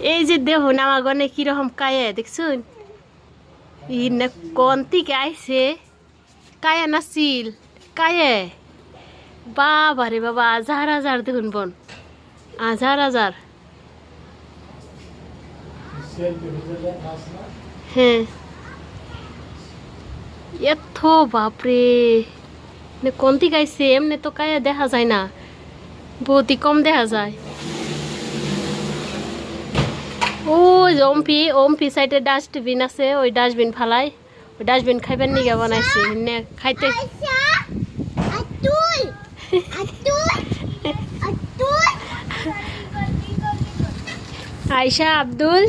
এই যে দেখুন আমার গনে কিরকম কায়ে দেখছুন ইনে কোন থেকে আইছে কায়া নাছিল কায়ে বাবারে বাবা হাজার হাজার দেখুন বোন হাজার হাজার হ্যাঁ এত বাপরে কোন থেকে আইছে এমনি তো কায়া দেখা যায় না বহুতই কম দেখা যায় ওই ওমপি ওমপি সাইডে ডাস্টবিন আছে ওই ডাস্টবিন ফালাই ওই ডাস্টবিন খাইবার নিগে বানাইছে এনে খাইতে আয়শা আব্দুল